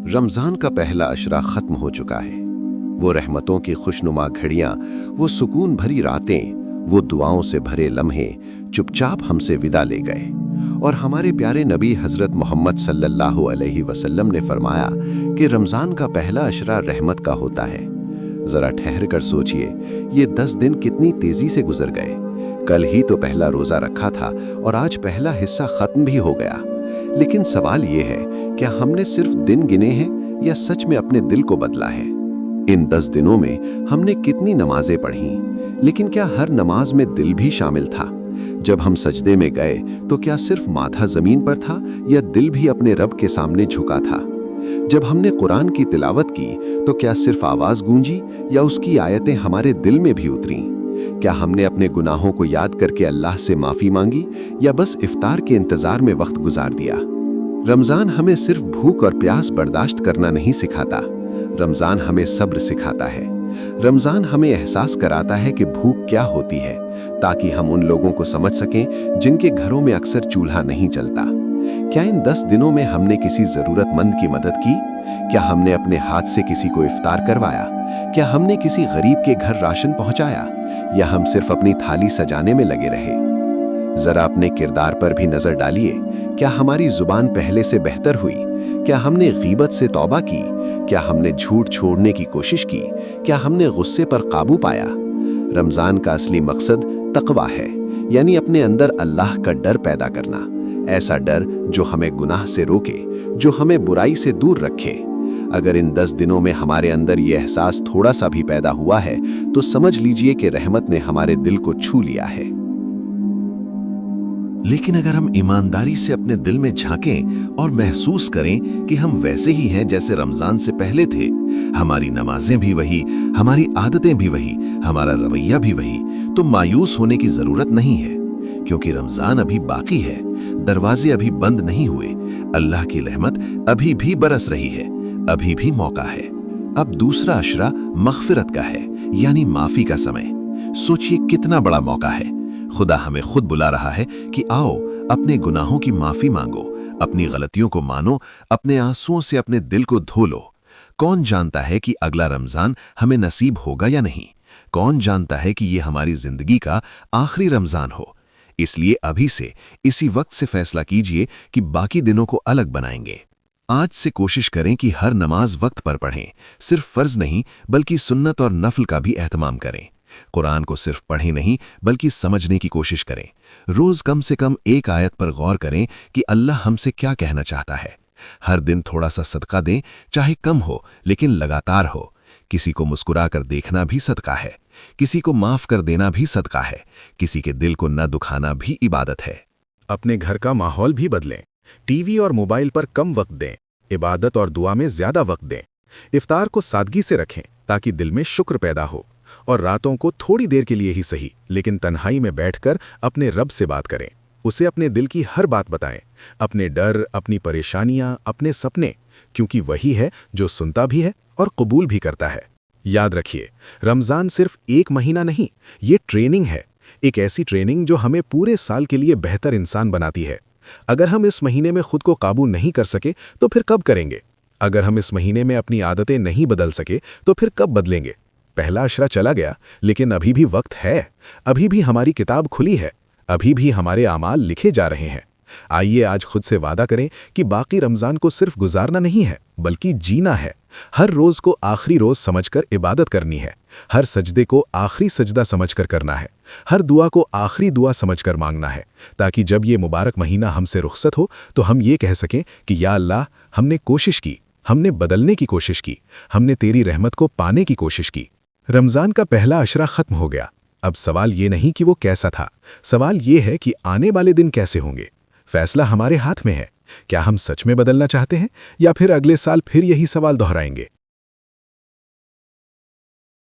रमजान का पहला अशरा खत्म हो चुका है। वो रहमतों की खुशनुमा घड़ियां, वो सुकून भरी रातें, वो दुआओं से भरे लम्हे चुपचाप हमसे विदा ले गए। और हमारे प्यारे नबी हजरत मोहम्मद सल्लल्लाहु अलैहि वसल्लम ने फरमाया कि रमजान का पहला अशरा रहमत का होता है। जरा ठहर कर सोचिए, ये 10 दिन कितनी तेजी से गुजर गए। कल ही तो पहला रोजा रखा था और आज पहला हिस्सा खत्म भी हो गया। लेकिन सवाल ये है, क्या हमने सिर्फ दिन गिने हैं या सच में अपने दिल को बदला है? इन 10 दिनों में हमने कितनी नमाजें पढ़ी, लेकिन क्या हर नमाज में दिल भी शामिल था? जब हम सजदे में गए तो क्या सिर्फ माथा जमीन पर था या दिल भी अपने रब के सामने झुका था? जब हमने कुरान की तिलावत की तो क्या सिर्फ आवाज गूंजी या उसकी आयतें हमारे दिल में भी उतरी? क्या हमने अपने गुनाहों को याद करके अल्लाह से माफी मांगी या बस इफ्तार के इंतजार में वक्त गुजार दिया? रमजान हमें सिर्फ भूख और प्यास बर्दाश्त करना नहीं सिखाता, रमजान हमें सब्र सिखाता है। रमजान हमें एहसास कराता है कि भूख क्या होती है, ताकि हम उन लोगों को समझ सकें जिनके घरों में अक्सर चूल्हा नहीं चलता। क्या इन 10 दिनों में हमने किसी जरूरतमंद की मदद की? क्या हमने अपने हाथ से किसी को इफ्तार करवाया? क्या हमने किसी गरीब के घर राशन पहुंचाया? या हम सिर्फ अपनी थाली सजाने में लगे रहे? जरा अपने किरदार पर भी नजर डालिए। क्या हमारी जुबान पहले से बेहतर हुई? क्या हमने गीबत से तौबा की? क्या हमने झूठ छोड़ने की कोशिश की? क्या हमने गुस्से पर काबू पाया? रमजान का असली मकसद तकवा है, यानी अपने अंदर अल्लाह का डर पैदा करना। ऐसा डर जो हमें गुनाह से रोके, जो हमें बुराई से दूर रखे। अगर इन 10 दिनों में हमारे अंदर ये एहसास थोड़ा सा भी पैदा हुआ है तो समझ लीजिए कि रहमत ने हमारे दिल को छू लिया है। लेकिन अगर हम ईमानदारी से अपने दिल में झांकें और महसूस करें कि हम वैसे ही हैं जैसे रमजान से पहले थे, हमारी नमाजें भी वही, हमारी आदतें भी वही, हमारा रवैया भी वही, तो मायूस होने की जरूरत नहीं है, क्योंकि रमजान अभी बाकी है, दरवाजे अभी बंद नहीं हुए, अल्लाह की रहमत अभी भी बरस रही है, अभी भी मौका है। अब दूसरा अशरा मग़फ़िरत का है, यानी माफी का समय। सोचिए कितना बड़ा मौका है। खुदा हमें खुद बुला रहा है कि आओ अपने गुनाहों की माफी मांगो, अपनी गलतियों को मानो, अपने आंसुओं से अपने दिल को धो लो। कौन जानता है कि अगला रमजान हमें नसीब होगा या नहीं? कौन जानता है कि ये हमारी जिंदगी का आखिरी रमजान हो? इसलिए अभी से, इसी वक्त से फैसला कीजिए कि बाकी दिनों को अलग बनाएंगे। आज से कोशिश करें कि हर नमाज वक्त पर पढ़ें, सिर्फ फर्ज नहीं बल्कि सुन्नत और नफल का भी एहतमाम करें। कुरान को सिर्फ पढ़ें नहीं बल्कि समझने की कोशिश करें। रोज कम से कम एक आयत पर गौर करें कि अल्लाह हमसे क्या कहना चाहता है। हर दिन थोड़ा सा सदका दें, चाहे कम हो लेकिन लगातार हो। किसी को मुस्कुरा कर देखना भी सदका है, किसी को माफ कर देना भी सदका है, किसी के दिल को न दुखाना भी इबादत है। अपने घर का माहौल भी बदलें। टीवी और मोबाइल पर कम वक्त दें, इबादत और दुआ में ज्यादा वक्त दें। इफ्तार को सादगी से रखें ताकि दिल में शुक्र पैदा हो, और रातों को थोड़ी देर के लिए ही सही लेकिन तन्हाई में बैठकर अपने रब से बात करें। उसे अपने दिल की हर बात बताएं, अपने डर, अपनी परेशानियां, अपने सपने, क्योंकि वही है जो सुनता भी है और कबूल भी करता है। याद रखिए, रमजान सिर्फ एक महीना नहीं, ये ट्रेनिंग है, एक ऐसी ट्रेनिंग जो हमें पूरे साल के लिए बेहतर इंसान बनाती है। अगर हम इस महीने में खुद को काबू नहीं कर सके तो फिर कब करेंगे? अगर हम इस महीने में अपनी आदतें नहीं बदल सके तो फिर कब बदलेंगे? पहला अशरा चला गया, लेकिन अभी भी वक्त है, अभी भी हमारी किताब खुली है, अभी भी हमारे आमाल लिखे जा रहे हैं। आइए आज खुद से वादा करें कि बाकी रमजान को सिर्फ गुजारना नहीं है बल्कि जीना है। हर रोज को आखिरी रोज समझकर इबादत करनी है, हर सजदे को आखिरी सजदा समझकर करना है, हर दुआ को आखिरी दुआ समझकर मांगना है, ताकि जब ये मुबारक महीना हमसे रुखसत हो तो हम ये कह सकें कि या अल्लाह, हमने कोशिश की, हमने बदलने की कोशिश की, हमने तेरी रहमत को पाने की कोशिश की। रमजान का पहला अशरा खत्म हो गया। अब सवाल ये नहीं कि वो कैसा था, सवाल ये है कि आने वाले दिन कैसे होंगे। फैसला हमारे हाथ में है। क्या हम सच में बदलना चाहते हैं या फिर अगले साल फिर यही सवाल दोहराएंगे?